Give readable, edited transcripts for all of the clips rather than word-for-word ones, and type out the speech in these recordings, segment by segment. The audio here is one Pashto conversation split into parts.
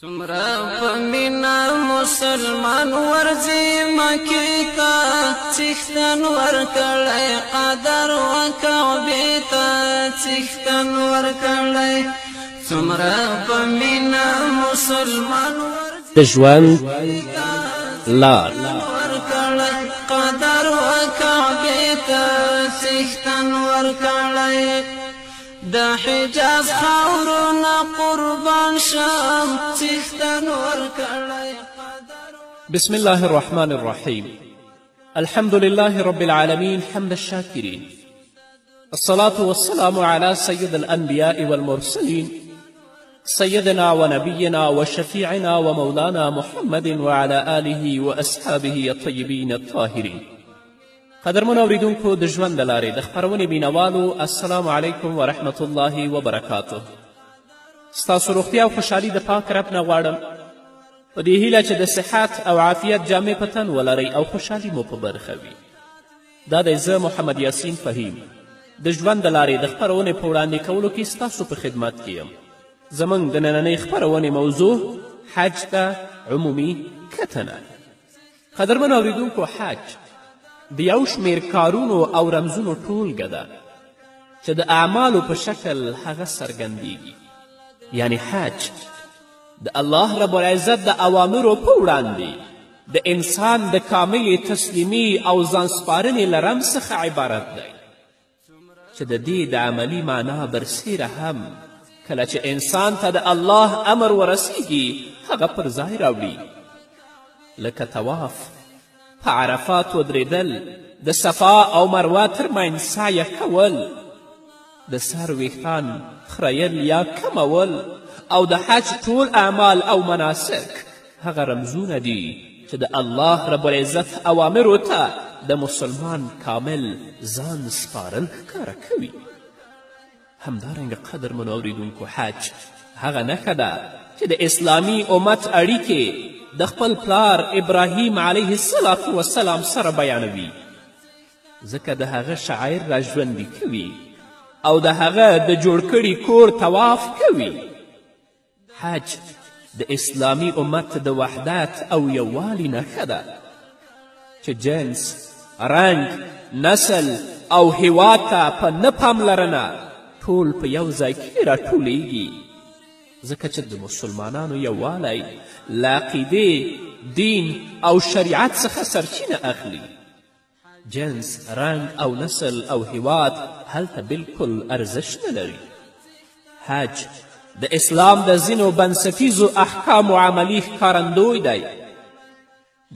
سمرا پمینا مسلمان ورزی مکی تا چختن ورکڑی قدر وکعبی تا چختن ورکڑی سمرا پمینا مسلمان ورزی دژوند لار ورکڑی قدر وکعبی تا چختن ورکڑی دا حجاز خاورنا قربان شام چختن ورکڑی بسم الله الرحمن الرحيم الحمد لله رب العالمين حمد الشاكرين الصلاة والسلام على سيد الأنبياء والمرسلين سيدنا ونبينا وشفيعنا ومولانا محمد وعلى آله وأصحابه الطيبين الطاهرين قدرمن اوریدونکو د ژوند د لارې د خپرونې مینوالو السلام علیکم ورحمت الله وبرکاته ستاسو روغتیا او خوشحالي د پاک رب نه غواړم په دې هیله چې د صحت او عافیت جامې په تن ولرئ او خوشحالي مو په برخه وي دا دی زه محمد یاسین فهیم د ژوند د لارې د خپرونې په وړاندې کولو کې ستاسو په خدمت کې یم زموږ د نننۍ خپرونې موضوع حج ته عمومي کتنه قدرمن اوریدونکو حج د یو شمیر کارونو او رمزونو ټولګه ده چې د اعمالو په شکل هغه څرګندیږي یعنی حج د الله رب العزت د اوامرو په وړاندې د انسان د کاملې تسلیمي او ځان سپارنې له رمز څخه عبارت دی چې د دې د عملي معنا برسیره هم کله چې انسان ته د الله امر ورسیږي هغه پر ځای راوړي لکه طواف په عرفات ودرېدل د صفا او مروه ترمنځ سعیه کول د سر ویښتان خریل یا کمول او د حج ټول اعمال او مناسک هغه رمزونه دي چې د الله رب العزت اوامرو ته د مسلمان کامل ځان سپارل ښکاره کوي همدارنګه قدرمنو اوریدونکو حج هغه نښه ده چې د اسلامي امت اړیکې د خپل پلار ابراهیم علیه السلام سره بیانوي ځکه د هغه شاعر را ژوندي کوي او د هغه د جوړ کړي کور طواف کوي حج د اسلامي امت د وحدت او یووالي نښه ده چې جنس رنګ نسل او هیواد ته په نه پاملرنه ټول په یو ځای کې راټولیږي ځکه چې د مسلمانانو یووالی له عقیدې دین او شریعت څخه سرچینه اخلي جنس رنګ او نسل او هیواد هلته بالکل ارزش نه لري حج د اسلام د ځینو بنسټیزو احکامو عملي ښکارندوی دی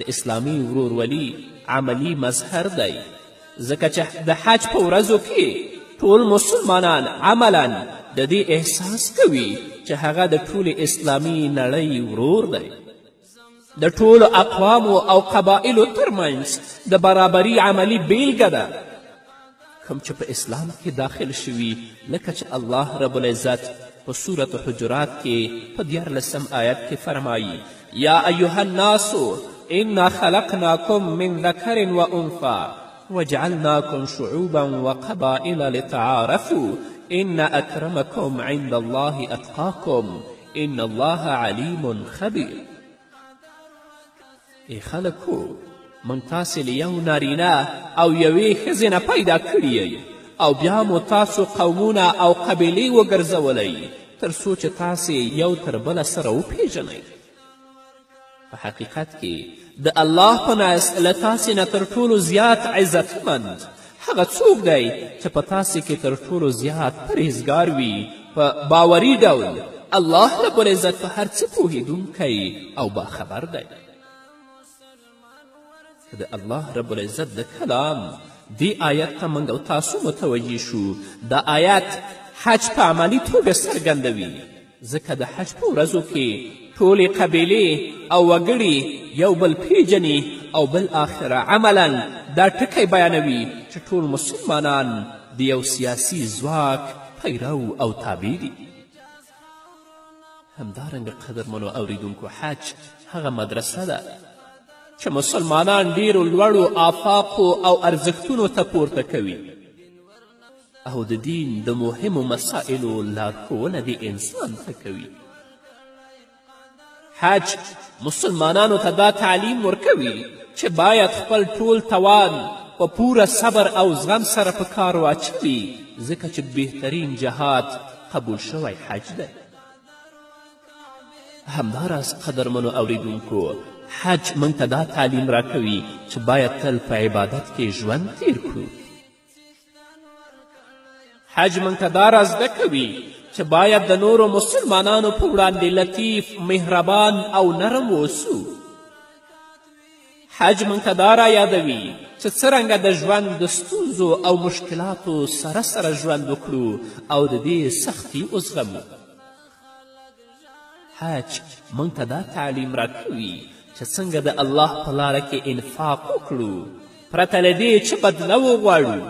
د اسلامي ورورولي عملي مظهر دی ځکه چې د حج په ورځو کې ټول مسلمانان عملا د دې احساس کوي چې هغه د ټولې اسلامي نړۍ ورور دی د ټولو اقوامو او قبایلو ترمنځ د برابري عملي بیلګه ده کوم چې په اسلام کې داخل شوي لکه چې الله رب العزت په سورة حجرات کې په 14 آیت کې فرمایي یا ایها الناس انا خلقناکم من ذکر و انثی وجعلناکم شعوبا وقبائل لتعارفوا ان اکرمکم عند الله اتقاکم ان الله علیم خبیر ای خلکو موږ تاسې له یو نارینه او یوې ښځې نه پیدا کړي او بیا مو تاسو قومونه او قبیلې وګرځولی تر څو چې تاسې یو تر بله سره وپیژنئ په حقیقت کې د الله په نزد له تاسې نه تر ټولو زیات عزتمند هغه څوک دی چې په تاسې کې تر ټولو زیات پرهیزګار وي په باوري ډول الله رب العزت په هر څه پوهیدونکی او باخبر دی د الله رب العزت د کلام دې آیت ته موږ او تاسو متوجه شو دا آیت حج په عملي توګه څرګندوي ځکه د حج په ورځو کې ټولې قبیلې او وګړي یو بل پیژني او بالاخره عملا دا ټکی بیانوي چې ټول مسلمانان د یو سیاسي ځواک پیرو او تابع دي همدارنګه قدرمنو اوریدونکو حج هغه مدرسه ده چې مسلمانان ډیرو لوړو آفاقو او ارزښتونو ته پورته کوي او د دین د مهمو مسائلو لارښوونه د انسان ته کوي حج مسلمانانو ته دا تعلیم ورکوي چې باید خپل ټول توان په پوره صبر او زغم سره په کار واچوي ځکه چې بهترین جهاد قبول شوی حج دی. همداراز قدرمنو اوریدونکو حج موږ ته دا تعلیم راکوي چې باید تل په عبادت کې ژوند تیر کړو. حج موږ ته دا را زده کوي چې باید د نورو مسلمانانو په وړاندې لطیف، مهربان او نرم اوسو. حج موږ ته دا را یادوي چې څرنګه د ژوند د ستونزو او مشکلاتو سره سره ژوند وکړو او د دې سختي وزغمو. حج موږ ته دا تعلیم راکوي چې څنګه د الله په لاره کې انفاق وکړو پرته له دې چې بدله وغواړو.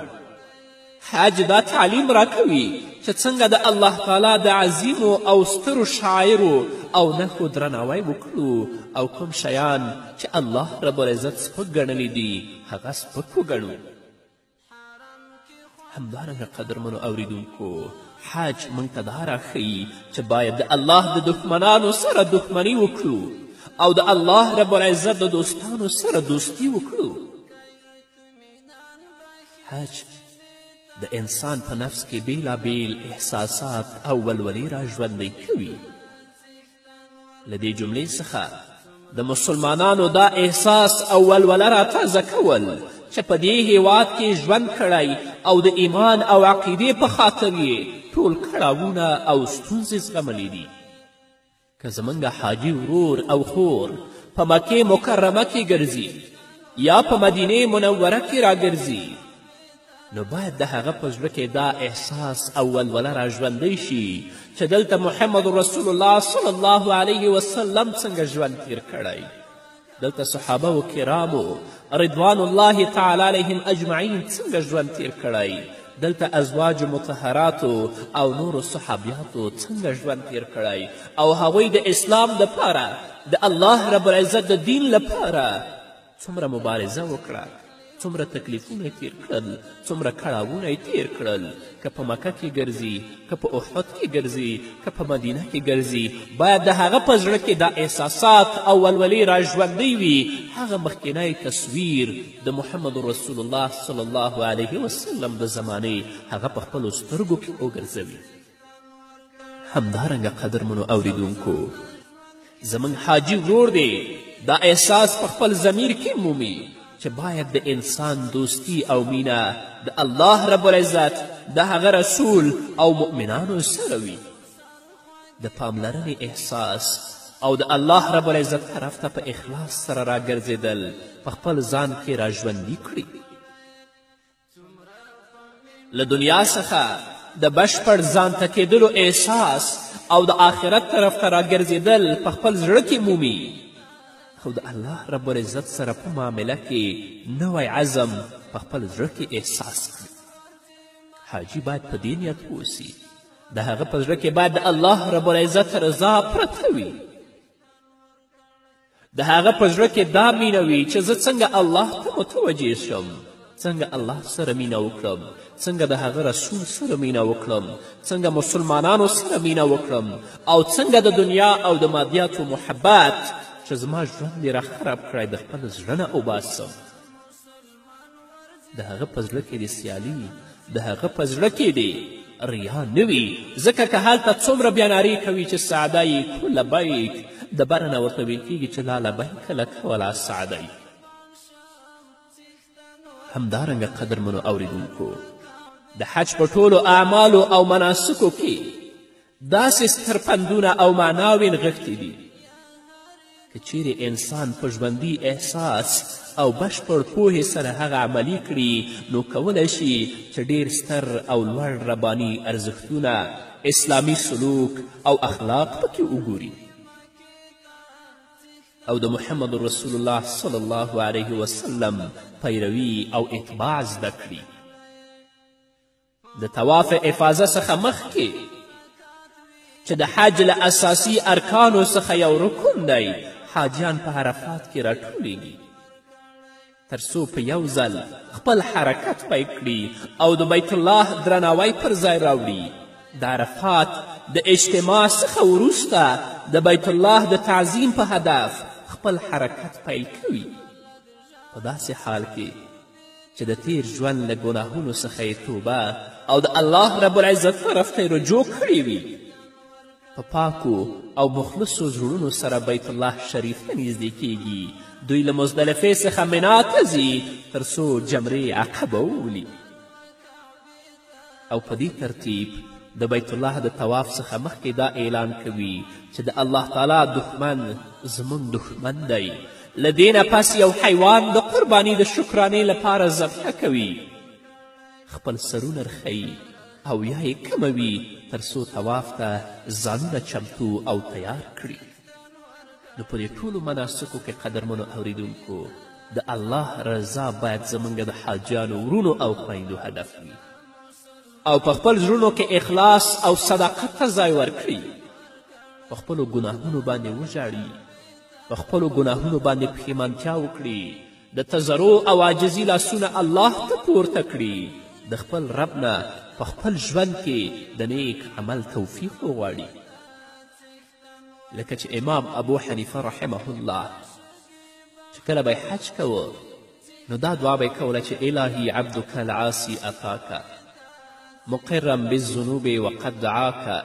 حج دا تعلیم راکوي چې څنګه د الله تعالی د عظیمو او سترو شاعرو او نښو درناوی وکړو او کوم شیان چې الله رب العزت سپک ګڼلي دي هغه سپک وګڼو. همدارنګه قدرمنو اوریدونکو حج موږ ته دا راښیي چې باید د الله د دښمنانو سره دښمني وکړو او د الله رب العزت د دوستانو سره دوستي وکړو. حج د انسان په نفس کې بیلابیل احساسات او ولولې را ژوندی کوي. له دې جملې څخه د مسلمانانو دا احساس او ولوله را تازه کول چې په دې هیواد کې ژوند کړی او د ایمان او عقیدې په خاطر یې ټول کړاوونه او ستونزې زغملې دي. که زموږ حاجي ورور او خور په مکې مکرمه کې ګرځي یا په مدینې منوره کې راګرځي نو باید د هغه په زړه کې دا احساس او ولوله را ژوندی شي چې دلته محمد رسول الله صلی الله علیه وسلم څنګه ژوند تیر کړی، دلته صحابه و کرامو رضوان الله تعالی علیهم اجمعین څنګه ژوند تیر کړی، دلته ازواج مطهراتو او نورو صحابیاتو څنګه ژوند تیر کړی او هغوی د اسلام دپاره د الله رب العزت د دین لپاره څومره مبارزه وکړه، څومره تکلیفونه تیر کړل، څومره کړاوونه تیر کړل. که په مکه کې ګرځي، که په احد کې ګرځي، که په مدینه کې ګرځي، باید د هغه په زړه کې دا احساسات او ولولې را ژوندی وي. هغه مخکینی تصویر د محمد رسول الله صلی الله علیه وسلم د زمانې هغه په خپلو سترګو کې وګرځوي. همدارنګه قدرمنو اوریدونکو زموږ حاجي ورور دی دا احساس په خپل ضمیر کې مومي چې باید د انسان دوستی او مینه د الله رب العزت د هغه رسول او مؤمنانو سره وي. د پاملرنې احساس او د الله رب العزت طرف ته په اخلاص سره راګرځېدل په خپل ځان کې را ژوندي کړي. له دنیا څخه د بشپړ ځان ته کېدلو احساس او د آخرت طرف ته راګرځېدل په خپل زړه کې مومي او د الله رب العزت سره په معامله کې نوی عزم په خپل زړه کې احساس کړي. حاجي باید په دې نیت اوسي د هغه په زړه کې باید د الله رب العزت رضا پرته وي، د هغه په زړه کې دا مینه وي چې زه څنګه الله ته متوجه شم، څنګه الله سره مینه وکړم، څنګه د هغه رسول سره مینه وکړم، څنګه مسلمانانو سره مینه وکړم او څنګه د دنیا او د مادیاتو محبت چې زما ژوند یې راخراب کړی د خپل زړه نه وباسم. د هغه په زړه کې د سیالي، د هغه په زړه کې د ریا نه وي، ځکه که هلته څومره بیا نارې کوي چې سعدی کو لبیک، د بره نه ورته ویل کېږي چې لا لبیک لک ولا سعدی. همدارنګه قدرمنو اوریدونکو د حج په ټولو اعمالو او مناسکو کې داسې ستر پندونه او معناوې نغښتې دي که چیرې انسان په ژوندي احساس او بشپړ پوهې سره هغه عملي کړي نو کولی شي چې ډیر ستر او لوړ رباني ارزښتونه، اسلامي سلوک او اخلاق پکې وګوري او د محمد رسول الله صلی الله علیه وسلم پیروي او اتباع زده کړي. د طواف افاظه څخه مخکې چې د حج له اساسي ارکانو څخه یو رکن دی، حاجیان په عرفات کې راټولیږي تر څو په یو ځل خپل حرکت پیل کړي او د بیت الله درناوی پر ځای راوړي. د عرفات د اجتماع څخه وروسته د بیت الله د تعظیم په هدف خپل حرکت پیل کوي، په داسې حال کې چې د تیر ژوند له ګناهونو څخه یې توبه او د الله رب العزت طرف ته رجوع کړې وي. په پاکو او مخلصو زړونو سره بیت الله شریف ته نږدې کیږي. دوی له مزدلفې څخه منا ته ځي تر څو جمرې عقبه وولي، او په دې ترتیب د بیت الله د طواف څخه مخکې دا اعلان کوي چې د الله تعالی دښمن زموږ دښمن دی. له دې نه پس یو حیوان د قرباني د شکرانې لپاره ذبحه کوي، خپل سرونه رخوي او یا یې کموي تر څو طواف ته ځانونه چمتو او تیار کړي. نو په دې ټولو مناسکو کې قدرمنو اوریدونکو د الله رضا باید زموږ د حاجیانو ورونو او خویندو هدف وي، او په خپل زړونو کې اخلاص او صداقت ته ځای ورکړي، په خپلو ګناهونو باندې وژاړي، په خپلو ګناهونو باندې پښیمانتیا وکړي، د تضرع او عاجزي لاسونه الله ته پورته کړي، د خپل رب نه په خپل ژوند کې د نیک عمل توفیق وغواړي. لکه چې امام ابو حنیفه رحمه الله چې کله به حج کوه نو دا دعا به یې کوله چې الهي عبدک العاصي اتاک مقرا بالذنوب وقد دعاك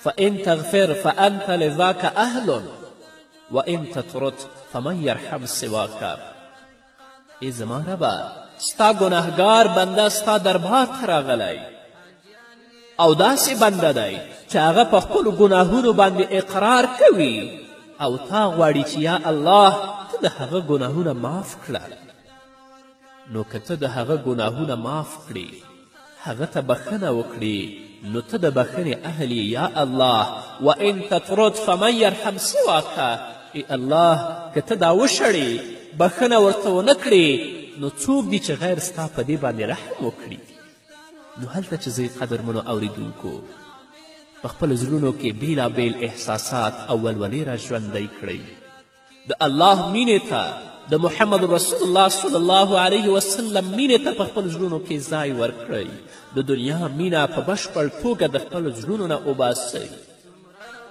فإن تغفر فأنت لذاك أهل وإن تطرد فمن يرحم سواك. ای زما ربه، ستا ګناهګار بنده ستا دربار ته راغلی او داسې بنده دی چې هغه په خپلو ګناهونو باندې اقرار کوي او تا غواړي چې یا الله ته د هغه ګناهونه معاف کړه. نو که ته د هغه ګناهونه معاف کړې، هغه ته بخښنه وکړې، نو ته د بخښنې اهل یا الله. وان تطرد فمن یرحم سواک، ای الله که ته دا وشړې، بخښنه ورته ونه کړې، نو څوک دي چې غیر ستا په دې باندې رحم وکړي. نو هلته چې زه قدرمنو اوریدونکو په خپلو زړونو کې بیلابیل احساسات او ولولې را ژوندی کړئ، د الله مینې ته، د محمد رسول الله صلی الله علیه وسلم مینې ته په خپلو زړونو کې ځای ورکړئ، د دنیا مینه په بشپړ توګه د خپلو زړونو نه وباسئ،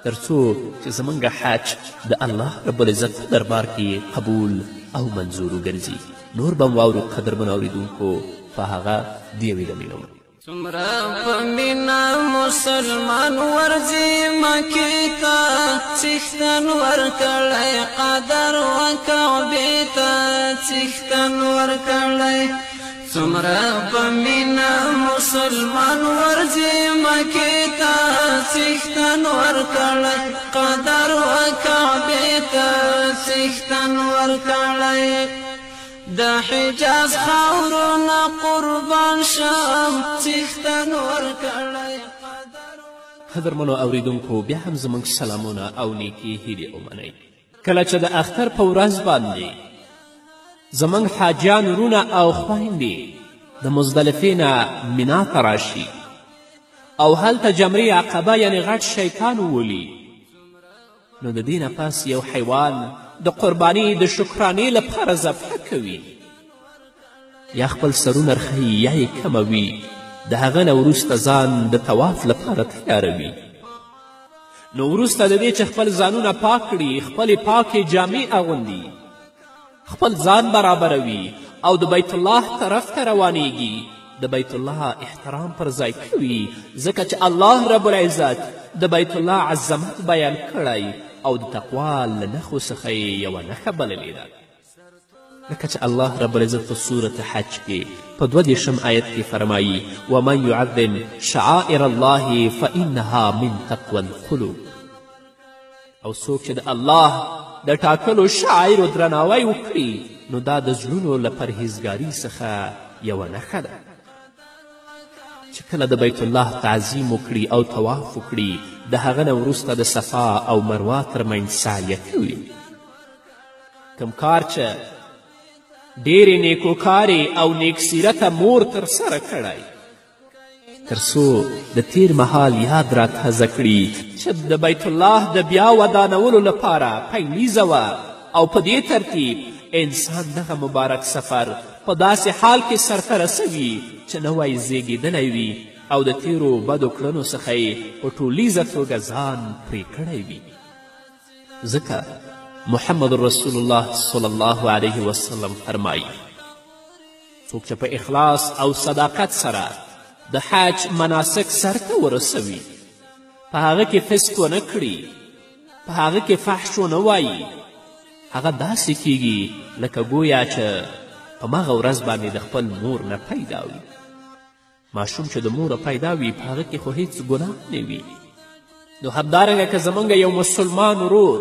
تر څو چې زموږ حج د الله رب العزت په دربار کې قبول او منظور وګرځي. نور به م واورو قدرمنو اوریدونکو په هغه د یوې دمې څومره په مینه مسلمان ورځي مکې ته، څښتن ورکړی قدر و کعبې ته څښتن ورکړی. څومره په مینه مسلمان ورځي مکې ته، څښتن ورکړی قدر و کعبې ته څښتن ورکړی. د حجاز خاورونه قربان شم څښتن ورکړی. قدرمنو اوریدونکو بیا هم زموږ سلامونه او نیکې هیلې ومنئ. کله چې د اختر په ورځ باندې زموږ حاجیان ورونه او خویندې د مزدلفې نه منا ته راشي او هلته جمرې عقبه یعنې غټ شیطان وولي، نو د دې نه پس یو حیوان د قربانی د شکرانې لپاره ذبحه کوي، یا خپل سرونه رخوي یا یې کموي، د هغه نه وروسته ځان د طواف لپاره تیاروي. نو وروسته د دې چې خپل ځانونه پاک کړي، خپلې پاکې جامې اغوندي، خپل ځان برابروي او د بیت الله طرف ته روانیږي، د بیت الله احترام پر ځای کوي، ځکه چې الله رب العزت د بیت الله عظمت بیان کړی او د تقوا له نښو څخه یې یوه نښه بللې ده. لکه چې الله رب العزت په صورت حج کې په 22 آیت کې فرمایي ومن یعظم شعائر الله فانها من تقوى القلوب. او څوک چې د الله د ټاکلو شعایرو درناوی وکړي، نو دا د زړونو له پرهیزګاري څخه یوه نښه ده. چې کله د بیت الله تعظیم وکړي او طواف وکړي، د هغه نه وروسته د صفا او مروه ترمنځ سعیه کوي. کوم کار چې ډېرې نیکوکارې او نیک سیرته مور ترسره کړی، تر څو د تیر مهال یاد را تازه کړي چې د بیت الله د بیا ودانولو لپاره پیلیزه وه، او په دې ترتیب انسان دغه مبارک سفر په داسې حال کې سرته رسوي چې نه وای زیږېدلی وي او د تیرو بدو کړنو څخه یې په ټولیزه توګه ځان پرې کړی وي. ځکه محمد رسول الله صلی الله علیه وسلم فرمایي څوک چې په اخلاص او صداقت سره د حج مناسک سرته ورسوي، په هغه کې فسق ونه کړي، په هغه کې فحش ونه وایي، هغه داسې کیږي لکه گویا چې په مغه ورځ باندې د خپل مور نه پیدا وي. ماشوم چې د موره پیدا وي په هغه کې خو هیڅ ګناه نه وي. نو همدارنګه که زموږ یو مسلمان ورور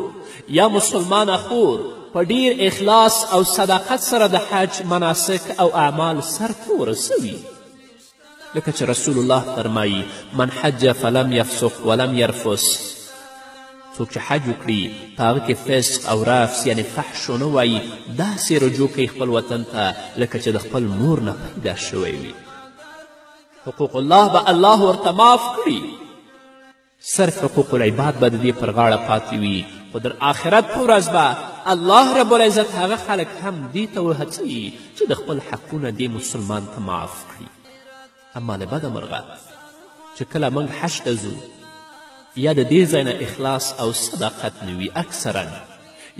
یا مسلمانه خور په ډیر اخلاص او صداقت سره د حج مناسک او اعمال سرته ورسوي، لکه چې رسول الله فرمایي من حج فلم یفسق ولم یرفس، څوک چې حج وکړي په هغه کې فسق او رفس یعنی فحش ونه وایي، داسې رجوع کوي خپل وطن ته لکه چې د خپل مور نه پیدا شوی وي. حقوق الله به الله ورته معاف کړي، صرف حقوق العباد به د دې پر غاړه پاتې وي، خو در آخرت په ورځ به الله رب العزت هغه خلک هم دې ته وهڅوي چې د خپل حقونه دې مسلمان ته معاف کړي. اما له بده مرغه چې کله موږ حج ته ځو یا د دې ځای نه اخلاص او صداقت نه وي اکثرا،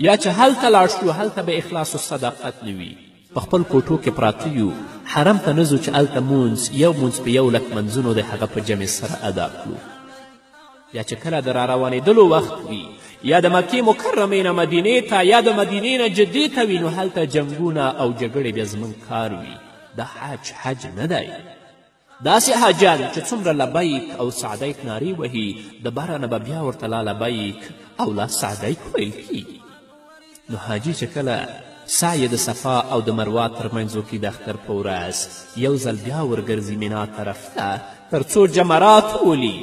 یا چې هلته لاړ شو هلته به اخلاص و صداقت نه وي، په خپل کوټو کې پراته یو، حرم ته نه ځو چې هلته مونځ یو مونځ په 1 لک منځونو دی هغه په جمع سره ادا کړو، یا چې کله د راروانېدلو وخت وي یا د مکې مکرمې نه مدینې ته یا د مدینې نه جدې ته وي نو هلته جنګونه او جګړې بیا زموږ کار وي. دا حج نه دی. داسې حاجیان چې څومره لبیک او سعدیک نارې وهي د بره نه به بیا ورته لا لبیک او لا سعدیک ویل کیږي. نو حاجي چې کله سعی د صفا او د مروه ترمنځ وکړي د اختر په ورځ یو ځل بیا ورګرځي مینا طرف ته تر څو جمرات ولي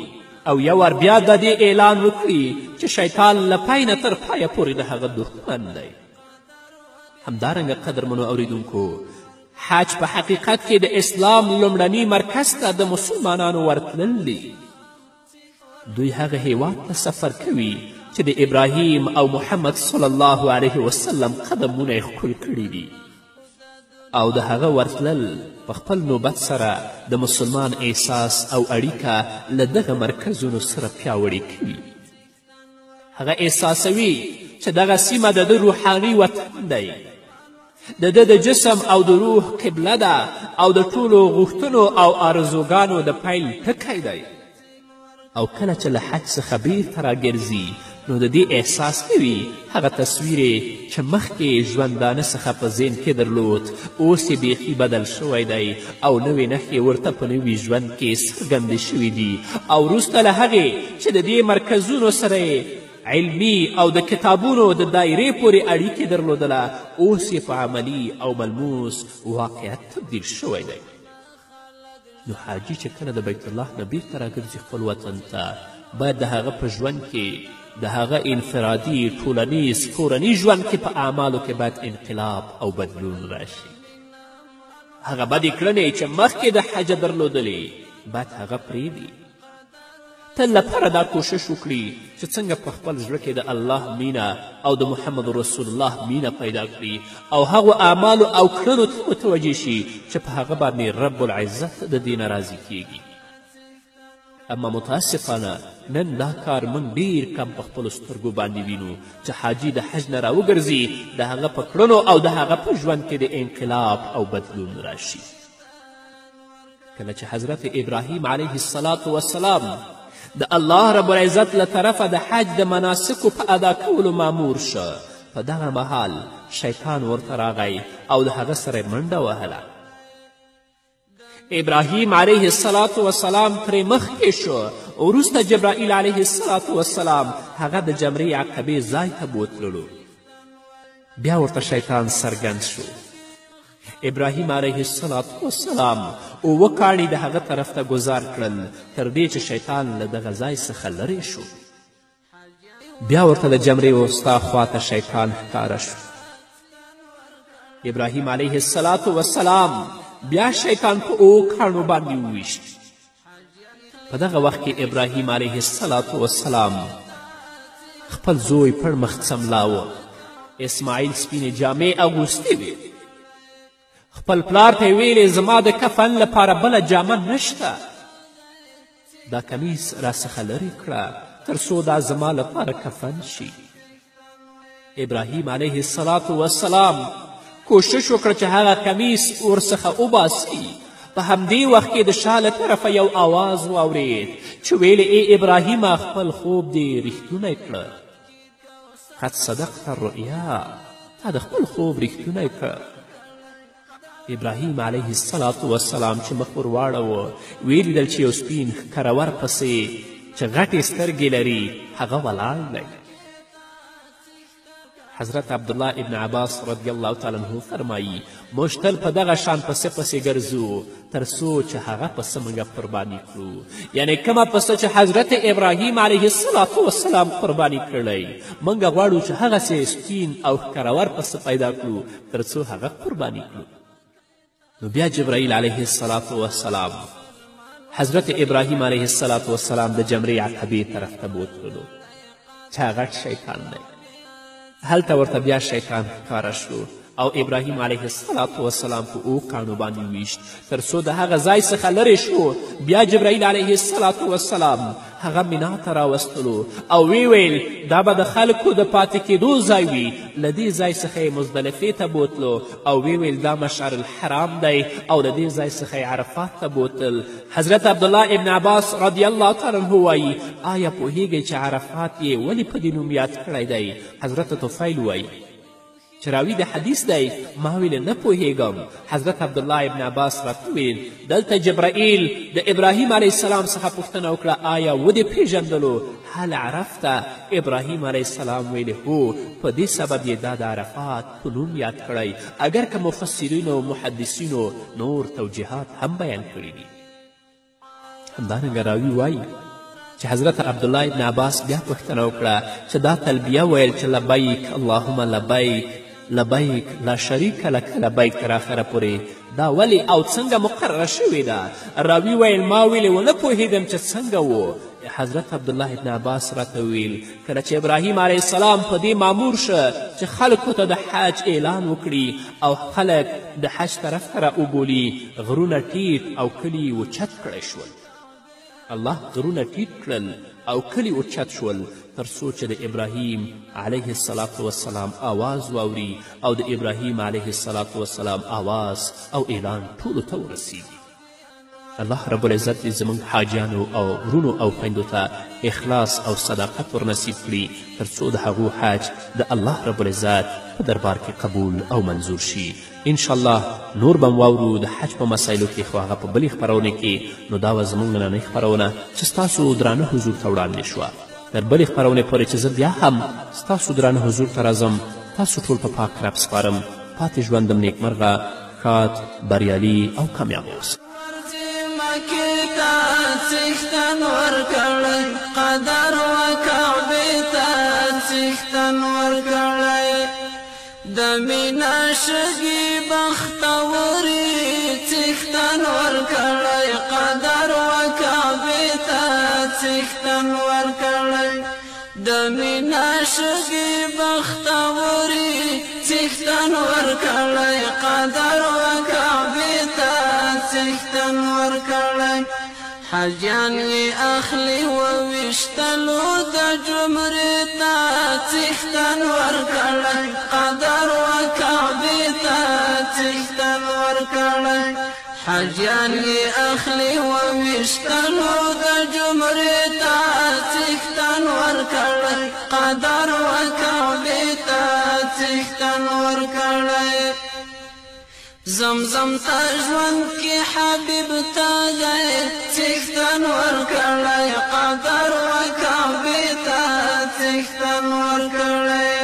او یو ور بیا د دې اعلان وکړي چې شیطان له پای نه تر پایه پورې د هغه دښمن دی. همدارنګه قدرمنو اوریدونکو حج په حقیقت کې د اسلام لومړني مرکز ته د مسلمانانو ورتلل دي. دوی هغه هیواد ته سفر کوي چې د ابراهیم او محمد صلی الله علیه وسلم قدمونه یې ښکل کړي دي، او د هغه ورتلل په خپل نوبت سره د مسلمان احساس او اړیکه له دغه مرکزونو سره پیاوړې کوي. هغه احساسوي چې دغه سیمه د ده روحاني وطن دی، د ده د جسم او د روح قبله ده او د ټولو غوښتنو او آرزوګانو د پیل ټکی دی. او کله چې له حج څخه بیرته راګرځي نو د دې احساس کوي هغه تصویر چې مخکې ژوندانه څخه په ذهن کې درلود اوس یې بیخي بدل شوی دی او نوې نښې ورته په نوي ژوند کې څرګندې شوي دي، او وروسته له هغې چې د دې مرکزونو سره علمي او د کتابونو د دایرې پورې اړیکې درلودله اوس یې په عملي او ملموس واقعیت تبدیل شوی دی. نو حاجي چې کله د بیت الله نه بیرته راګرځي خپل وطن ته باید د هغه په ژوند کې د هغه انفرادي ټولنیز کورني ژوند کې په اعمالو کې باید انقلاب او بدلون راشي. هغه بدې کړنې چې مخکې د حج درلودلې باید هغه پرېږدي. تل لپاره دا کوشش وکړي چې څنګه په خپل زړه کې د الله مینه او د محمد رسول الله مینه پیدا کړي او هغو اعمالو او کړنو ته متوجه شي چې په هغه باندې رب العزت د دې نه راضي کیږي. اما متاسفانه نن دا کار موږ ډیر کم په خپلو سترګو باندې وینو چې حاجي د حج نه راوګرځي د هغه په کړنو او د هغه په ژوند کې د انقلاب او بدلون راشي. کله چې حضرت ابراهیم علیه السلام د الله رب العزت له طرفه د حج د مناسکو په ادا کولو مامور شه، په دغه مهال شیطان ورته راغی او د هغه سره یې منډه وهله. ابراهیم علیه السلام ترې مخکې شو، وروسته جبرائیل علیه السلام هغه د جمرې عقبې ځای ته بوتللو. بیا ورته شیطان څرګند شو. ابراهیم علیه السلام اووه کاڼي د هغه طرف ته ګزار کړل تر دې چې شیطان له دغه ځای څخه لرې شو. بیا ورته د جمرې وسطا خواته شیطان ښکاره شو. ابراهیم علیه السلام بیا شیطان په اوو کاڼو باندې وویشت. په دغه وخت کې ابراهیم علیه السلام خپل زوی پر مخ څملاوه. اسماعیل سپینې جامې اغوستې وې. خپل پلار ته یې ویلې زما د کفن لپاره بله جامه نشته. دا کمیس راڅخه لرې کړه تر څو دا زما لپاره کفن شي. ابراهیم علیه السلام کوشش وکړه چې هغه کمیس ورڅخه وباسي. په همدې وخت کې د شا له طرفه یو آواز واورېد چې ویلې ای ابراهیمه خپل خوب دې رښتونی کړه. قد صدقت الرؤیا، تا د خپل خوب رښتونی کړه. ابراهیم علیه السلام چې مخ ور واړوه ویې لیدل چې یو سپین کرور پسې چې غټې سترګې لري هغه ولاړ دی. حضرت عبدالله ابن عباس رضی الله تعالی عنه فرمایي موږ تل په دغه شان پسې پسې ګرځو تر څو چې هغه پسه موږ قرباني کړو. یعنی کومه پسه چې حضرت ابراهیم علیه السلام قرباني کړی موږ غواړو چې هغسې سپین او ښکرور پسه پیدا کړو تر څو هغه قرباني کړو. نو بیا جبرائیل علیه السلام حضرت ابراهیم علیه السلام د جمرې عقبې طرف ته بوتللو چې هغه غټ شیطان دی. هلته ورته بیا شیطان ښکاره شو او ابراهیم علیه السلام په اوږ کاڼو باندې ویشت تر څو د هغه ځای څخه لرې شو. بیا جبرائیل علیه السلام هغه مینا ته راوستلو او وی ویل دا به د خلکو د پاتې کېدو ځای وي. له دې ځای څخه یې مزدلفې ته بوتلو او وی ویل دا مشعر الحرام دی او د دې ځای څخه یې عرفات ته بوتل. حضرت عبدالله ابن عباس رضی الله تعالی عنه وایي آیا پوهیږئ چې عرفات یې ولې په دې نوم یاد کړی دی؟ حضرت طفیل وایي چې راوي د حدیث دی ما ویل نه پوهیږم. حضرت عبدالله ابن عباس راته ویل دلته جبرائیل د ابراهیم علیه السلام څخه پوښتنه وکړه آیا ودې پیژندلو؟ هل عرفته؟ ابراهیم علیه السلام ویل هو، په دې سبب یې دا د عرفات په نوم یاد کړی. اگر که مفسرینو او محدثینو نور توجیحات هم بیان کړي دي. همدارنګه راوي وایي چې حضرت عبدالله ابن عباس بیا پوښتنه وکړه چې دا تلبیه ویل چې لبیک اللهم لبیک لبیک لا شریک لک لبیک تر آخره پورې دا ولې او څنګه مقرره شوې ده؟ راوي ویل ما ویلې ونه پوهېدم چې څنګه و. حضرت عبدالله ابن عباس راته ویل کله چې ابراهیم علیه السلام په دې مامور شه چې خلکو ته د حج اعلان وکړي او خلک د حج طرف ته راوبولي غرونه ټیټ او کلي اوچت کړی شول. الله غرونه ټیټ کړل او کلي اوچت شول تر څو چې د ابراهیم علیه السلام آواز واوري او د ابراهیم علیه السلام آواز او اعلان ټولو ته ورسیږي. الله رب العزت دې زموږ حاجیانو او ورونو او خویندو ته اخلاص او صداقت ورنصیب کړي تر څو د هغو حج د الله رب العزت په دربار کې قبول او منظور شي. انشاءالله نور به واورو د حج په مسایلو کې، خو هغه په بلې خپرونې کې. نو دا به زموږ نننۍ خپرونه چې ستاسو درانه حضور ته وړاندې شوه. تر بلې خپرونې پورې چې زه بیا هم ستاسو درانه حضور ته راځم تاسو ټول په پاک رب سپارم. پاتې ژوندم نیکمرغه، ښاد، بریالي او کامیاب اوسئ. څښتن ورکړی قدر و کعبې ته څښتن ورکړی د مینا شګې بختورې څښتن ورکړی قدر و کعبې ته څښتن ورکړی د مینا شګې بختورې څښتن ورکړی قدر و کعبې ته څښتن ورکړی حجیان یې اخلي وویشتلو د جمرې ته څښتن ورکړی قدر و کعبې ته څښتن ورکړی حجیان یې اخلي وویشتلو د جمرې ته څښتن ورکړی قدر و کعبې ته څښتن ورکړی زمزم ته ژوند کې حبیب ته دی څښتن ورکړی قدر و کعبې ته څښتن ورکړی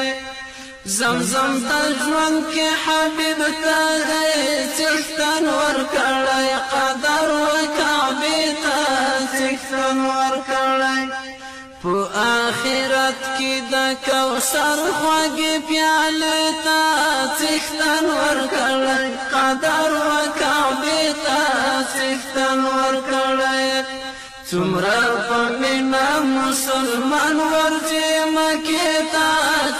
زمزم ته ژوند کې حبیب ته دی څښتن ورکړی قدر و کعبې ته څښتن ورکړی په آخرت کې د کوثر خوږې پیالې ته څښتن ورکړی قدر و کعبې ته څښتن ورکړی څومره په مینه مسلمان ورځي مکې ته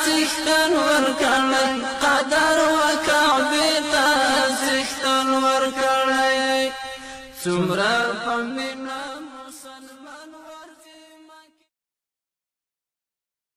څښتن ورکړی قدر و کعبې ته څښتن ورکړی څومره په مینه